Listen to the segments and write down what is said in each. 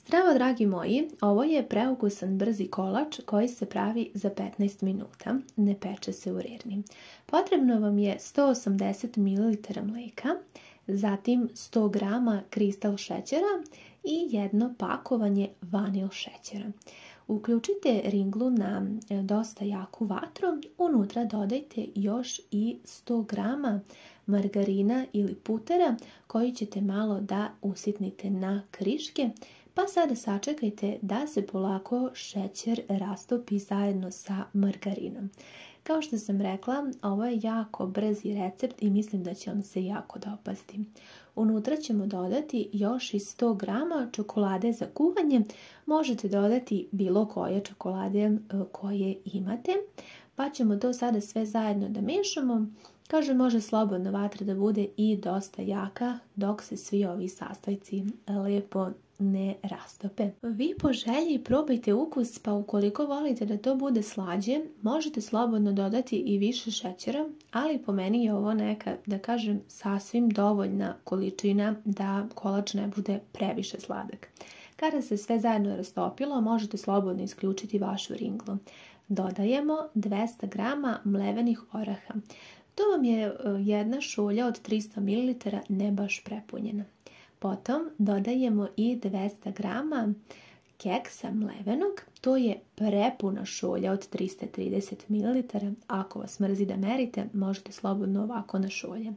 Zdravo dragi moji, ovo je preukusan brzi kolač koji se pravi za 15 minuta, ne peče se u rerni. Potrebno vam je 180 ml mlijeka, zatim 100 g kristal šećera i jedno pakovanje vanil šećera. Uključite ringlu na dosta jaku vatru, unutra dodajte još i 100 g margarina ili putera koji ćete malo da usitnite na kriške, pa sada sačekajte da se polako šećer rastopi zajedno sa margarinom. Kao što sam rekla, ovo je jako brzi recept i mislim da će vam se jako dopasti. Unutra ćemo dodati još i 100 g čokolade za kuvanje. Možete dodati bilo koje čokolade koje imate, pa ćemo to sada sve zajedno da mešamo. Kaže, može slobodno vatra da bude i dosta jaka dok se svi ovi sastojci lepo ne rastope. Vi po želji probajte ukus, pa ukoliko volite da to bude slađe, možete slobodno dodati i više šećera, ali po meni je ovo neka, da kažem, sasvim dovoljna količina da kolač ne bude previše sladak. Kada se sve zajedno rastopilo, možete slobodno isključiti vašu ringlu. Dodajemo 200 g mlevenih oraha. To vam je jedna šolja od 300 ml, ne baš prepunjena. Potom dodajemo i 200 g keksa mlevenog, to je prepuna šolja od 330 ml. Ako vas mrzi da merite, možete slobodno ovako na šolje.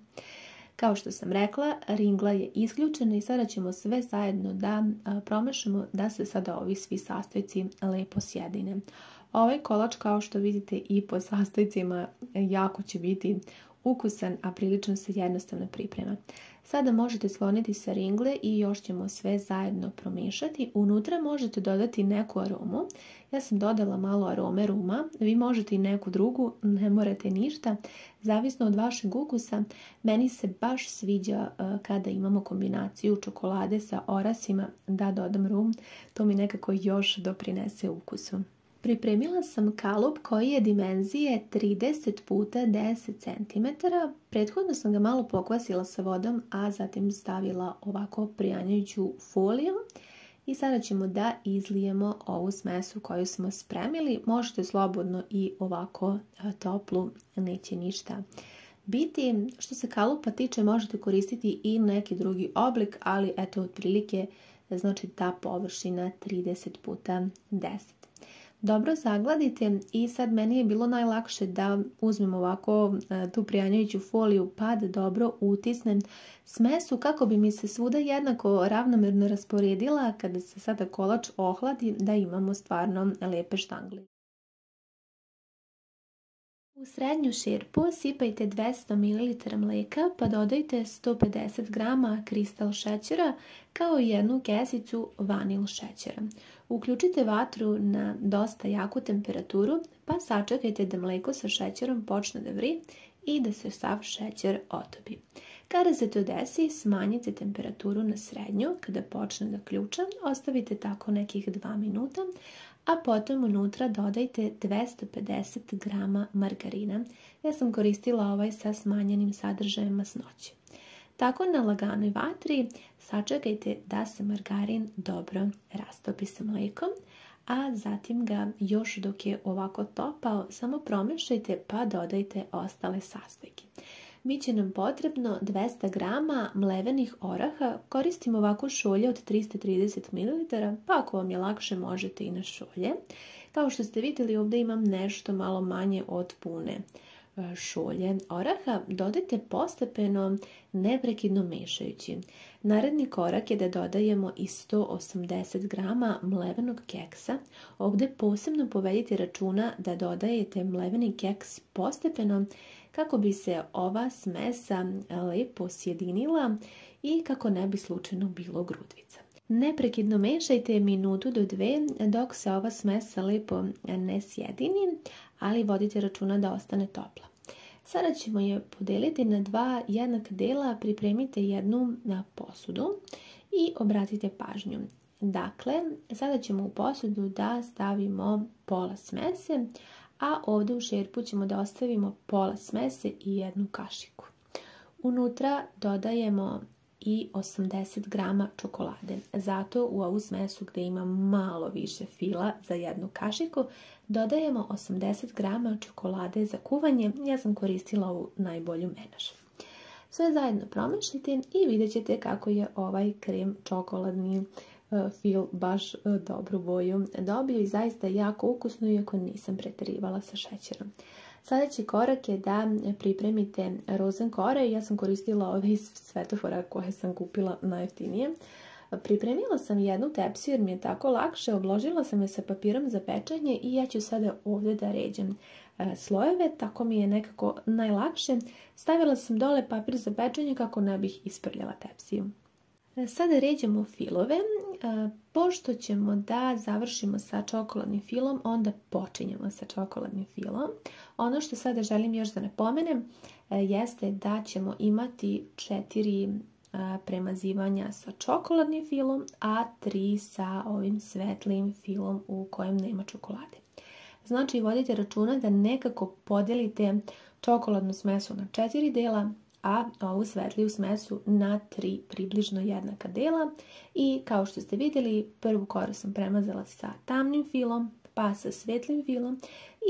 Kao što sam rekla, ringla je isključena i sada ćemo sve zajedno da promešamo da se sada ovi svi sastojci lepo sjedine. Ovaj kolač, kao što vidite i po sastojcima, jako će biti ukusan, a prilično se jednostavno priprema. Sada možete sloniti sa ringle i još ćemo sve zajedno promiješati. Unutra možete dodati neku aromu. Ja sam dodala malo arome ruma. Vi možete i neku drugu, ne morate ništa. Zavisno od vašeg ukusa. Meni se baš sviđa kada imamo kombinaciju čokolade sa orasima da dodam rum. To mi nekako još doprinese ukusu. Pripremila sam kalup koji je dimenzije 30 x 10 cm. Prethodno sam ga malo pokvasila sa vodom, a zatim stavila ovako prijanjajuću foliju. I sada ćemo da izlijemo ovu smesu koju smo spremili. Možete slobodno i ovako toplu, neće ništa biti. Što se kalupa tiče, možete koristiti i neki drugi oblik, ali eto otprilike znači ta površina 30 x 10. Dobro zagladite i sad meni je bilo najlakše da uzmem ovako tu prijanjajuću foliju pa da dobro utisnem smesu kako bi mi se svuda jednako ravnomerno rasporedila kada se sada kolač ohladi da imamo stvarno lepe štangle. U srednju šerpu sipajte 200 ml mlijeka pa dodajte 150 g kristal šećera kao i jednu kesicu vanil šećera. Uključite vatru na dosta jaku temperaturu pa sačekajte da mlijeko sa šećerom počne da vri i da se sav šećer otopi. Kada se to desi, smanjite temperaturu na srednju. Kada počne da ključa, ostavite tako nekih 2 minuta, a potom unutra dodajte 250 g margarina. Ja sam koristila ovaj sa smanjenim sadržajem masnoće. Tako na laganoj vatri sačekajte da se margarin dobro rastopi sa mlijekom, a zatim ga još dok je ovako topao samo promešajte pa dodajte ostale sastojke. Biće nam potrebno 200 g mlevenih oraha, koristim ovako šolje od 330 ml, pa ako vam je lakše možete i na šolje. Kao što ste vidjeli, ovdje imam nešto malo manje od pune šolje oraha. Dodajte postepeno, neprekidno mešajući. Naredni korak je da dodajemo i 180 g mlevenog keksa. Ovdje posebno povedite računa da dodajete mleveni keks postepeno kako bi se ova smesa lepo sjedinila i kako ne bi slučajno bilo grudvica. Neprekidno mešajte minutu do 2 dok se ova smesa lepo ne sjedini, ali vodite računa da ostane topla. Sada ćemo je podeliti na 2 jednaka dela, pripremite jednu na posudu i obratite pažnju. Dakle, sada ćemo u posudu da stavimo pola smese, a ovdje u šerpu ćemo da ostavimo pola smese i jednu kašiku. Unutra dodajemo i 80 grama čokolade. Zato u ovu smesu gdje ima malo više fila za jednu kašiku dodajemo 80 grama čokolade za kuvanje. Ja sam koristila ovu najbolju menaž. Sve zajedno promešajte i vidjet ćete kako je ovaj krem čokoladni fil baš dobru boju dobio i zaista je jako ukusno, iako nisam pretjerivala sa šećerom. Sljedeći korak je da pripremite rozenkore. Ja sam koristila ove iz Svetofora koje sam kupila najjeftinije. Pripremila sam jednu tepsiju jer mi je tako lakše, obložila sam je sa papirom za pečenje i ja ću sada ovdje da ređem slojeve, tako mi je nekako najlakše. Stavila sam dole papir za pečenje kako ne bih isprljala tepsiju. Sada ređemo filove. Pošto ćemo da završimo sa čokoladnim filom, onda počinjemo sa čokoladnim filom. Ono što sada želim još da napomenem jeste da ćemo imati 4 premazivanja sa čokoladnim filom, a 3 sa ovim svetlim filom u kojem nema čokolade. Znači vodite računa da nekako podelite čokoladnu smesu na 4 dela, a ovu svetliju smesu na 3 približno jednaka dela. I kao što ste vidjeli, prvu koru sam premazala sa tamnim filom, pa sa svetlim filom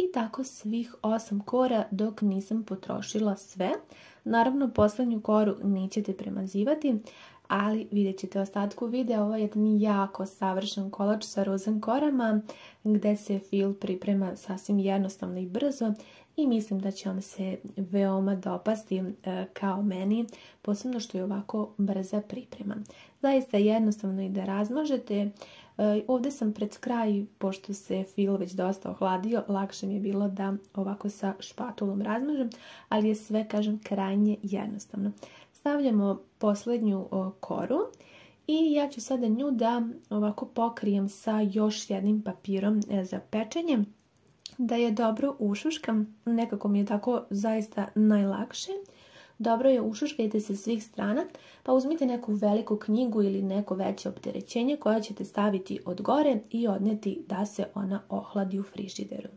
i tako svih 8 kora dok nisam potrošila sve. Naravno, posljednju koru nećete premazivati, ali vidjet ćete u ostatku videa. Ovo je jedan jako savršen kolač sa rozenkorama gdje se fil priprema sasvim jednostavno i brzo i mislim da će vam se veoma dopasti kao meni, posebno što je ovako brza priprema. Zaista jednostavno i da razmažete. Ovdje sam pred kraj, pošto se fil već dosta ohladio, lakše mi je bilo da ovako sa špatulom razmažem, ali je sve, kažem, krajnje jednostavno. Stavljamo posljednju koru i ja ću sada nju da ovako pokrijem sa još jednim papirom za pečenje, da je dobro ušuškam, nekako mi je tako zaista najlakše. Dobro je ušuškajte se svih strana, pa uzmite neku veliku knjigu ili neko veće opterećenje koje ćete staviti od gore i odneti da se ona ohladi u frižideru.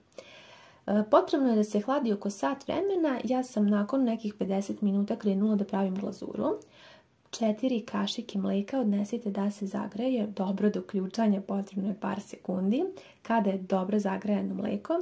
Potrebno je da se hladi oko sat vremena. Ja sam nakon nekih 50 minuta krenula da pravim glazuru. 4 kašike mlijeka odnesite da se zagreje. Dobro, do ključanja potrebno je par sekundi. Kada je dobro zagrejano mlijeko,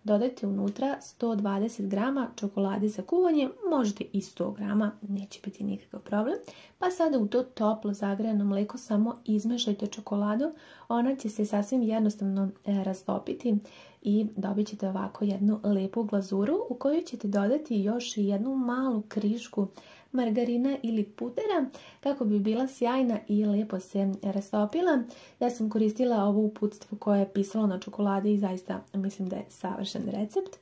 dodajte unutra 120 grama čokolade za kuvanje, možete i 100 grama, neće biti nikakav problem. Pa sada u to toplo zagrejano mlijeko samo izmešajte čokoladu, ona će se sasvim jednostavno rastopiti i dobit ćete ovako jednu lijepu glazuru u koju ćete dodati još jednu malu krišku margarina ili putera kako bi bila sjajna i lijepo se rastopila. Ja sam koristila ovo uputstvo koje je pisalo na čokoladi i zaista mislim da je savršen recept.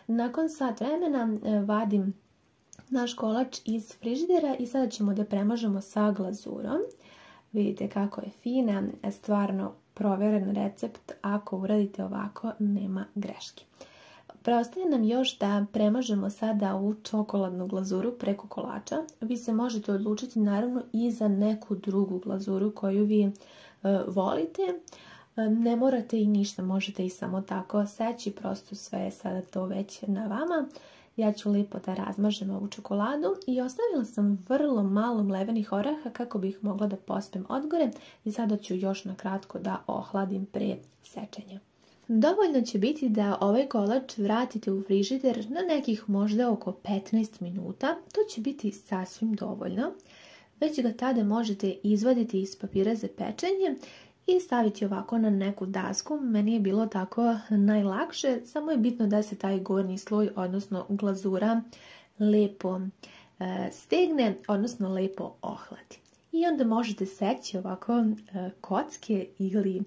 Nakon sat vremena vadim naš kolač iz frižidera i sada ćemo da premažemo sa glazurom. Vidite kako je fina, stvarno provjeren recept. Ako uradite ovako, nema greške. Preostaje nam još da premažemo sada ovu čokoladnu glazuru preko kolača. Vi se možete odlučiti naravno i za neku drugu glazuru koju vi volite. Ne morate i ništa, možete i samo tako seći, prosto sve je sada to već na vama. Ja ću lijepo da razmažem ovu čokoladu i ostavila sam vrlo malo mlevenih oraha kako bih mogla da pospem odgore i sada ću još na kratko da ohladim pre sečenja. Dovoljno će biti da ovaj kolač vratite u frižider na nekih možda oko 15 minuta. To će biti sasvim dovoljno. Već ga tada možete izvaditi iz papira za pečenje i staviti ovako na neku dasku. Meni je bilo tako najlakše, samo je bitno da se taj gornji sloj, odnosno glazura, lijepo stegne, odnosno lijepo ohladi. I onda možete seći ovako kocke ili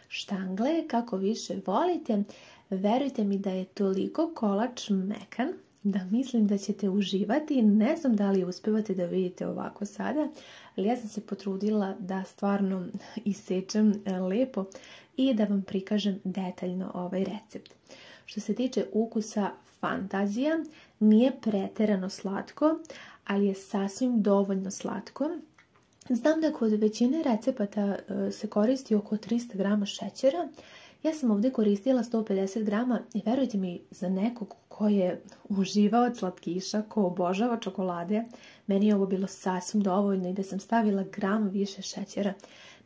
štangle, kako više volite. Verujte mi da je toliko kolač mekan da mislim da ćete uživati. Ne znam da li uspevate da vidite ovako sada, ali ja sam se potrudila da stvarno isečem lijepo i da vam prikažem detaljno ovaj recept. Što se tiče ukusa, fantazija, nije pretjerano slatko, ali je sasvim dovoljno slatko. Znam da kod većine recepata se koristi oko 300 grama šećera. Ja sam ovdje koristila 150 grama i verujte mi, za nekog ko je uživao slatkiša, ko obožava čokolade, meni je ovo bilo sasvim dovoljno i da sam stavila gram više šećera,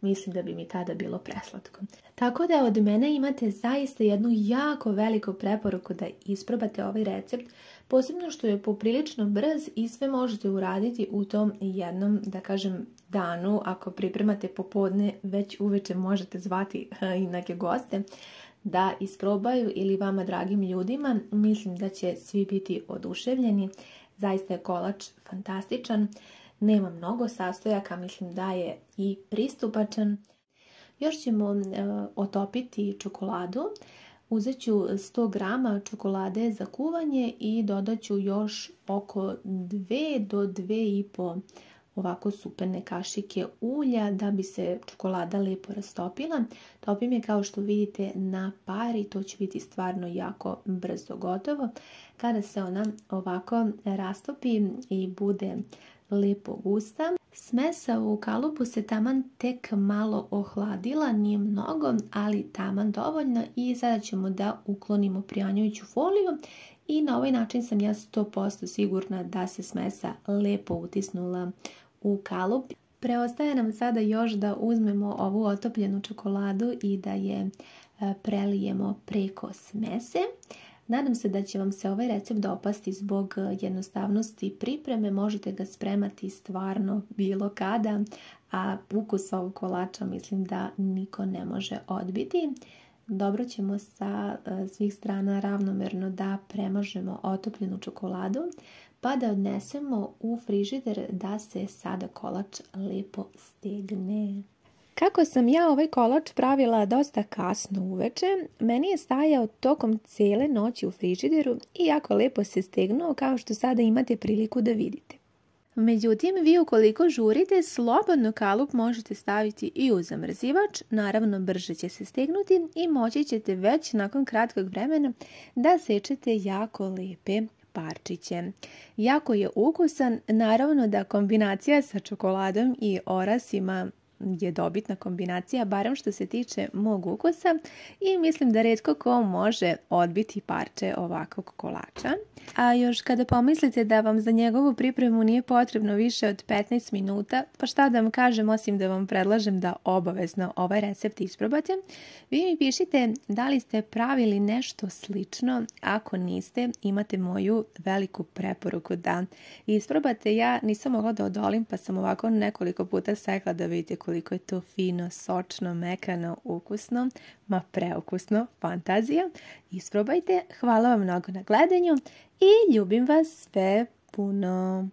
mislim da bi mi tada bilo preslatko. Tako da od mene imate zaista jednu jako veliku preporuku da isprobate ovaj recept, posebno što je poprilično brz i sve možete uraditi u tom jednom, da kažem, danu. Ako pripremate popodne, već uveče možete zvati i neke goste da isprobaju ili vama dragim ljudima. Mislim da će svi biti oduševljeni. Zaista je kolač fantastičan. Nema mnogo sastojaka, mislim da je i pristupačan. Još ćemo otopiti čokoladu. Uzet ću 100 grama čokolade za kuvanje i dodat ću još oko 2 do 2,5 ovako supene kašike ulja da bi se čokolada lijepo rastopila. Topim je kao što vidite na par i to će biti stvarno jako brzo gotovo. Kada se ona ovako rastopi i bude lijepo gusta, smesa u kalupu se taman tek malo ohladila, nije mnogo, ali taman dovoljno i sada ćemo da uklonimo prijanjujuću foliju i na ovaj način sam ja 100% sigurna da se smesa lijepo utisnula u kalup. Preostaje nam sada još da uzmemo ovu otopljenu čokoladu i da je prelijemo preko smese. Nadam se da će vam se ovaj recept dopasti zbog jednostavnosti pripreme. Možete ga spremati stvarno bilo kada, a ukus ovog kolača mislim da niko ne može odbiti. Dobro ćemo sa svih strana ravnomerno da premažemo otopljenu čokoladu, pa da odnesemo u frižider da se sada kolač lijepo stegne. Kako sam ja ovaj kolač pravila dosta kasno uveče, meni je stajao tokom cijele noći u frižideru i jako lijepo se stegnuo kao što sada imate priliku da vidite. Međutim, vi ukoliko žurite, slobodno kalup možete staviti i u zamrzivač, naravno brže će se stegnuti i moći ćete već nakon kratkog vremena da sečete jako lijepe parčiće. Jako je ukusan, naravno da kombinacija sa čokoladom i orasima je dobitna kombinacija, barem što se tiče mog ukusa i mislim da rijetko ko može odbiti parče ovakvog kolača. A još kada pomislite da vam za njegovu pripremu nije potrebno više od 15 minuta, pa šta da vam kažem osim da vam predlažem da obavezno ovaj recept isprobate. Vi mi pišite da li ste pravili nešto slično, ako niste imate moju veliku preporuku da isprobate. Ja nisam mogla da odolim pa sam ovako nekoliko puta sekla da vidite koliko je to fino, sočno, mekano, ukusno, ma preukusno, fantazija. Isprobajte, hvala vam mnogo na gledanju i ljubim vas sve puno.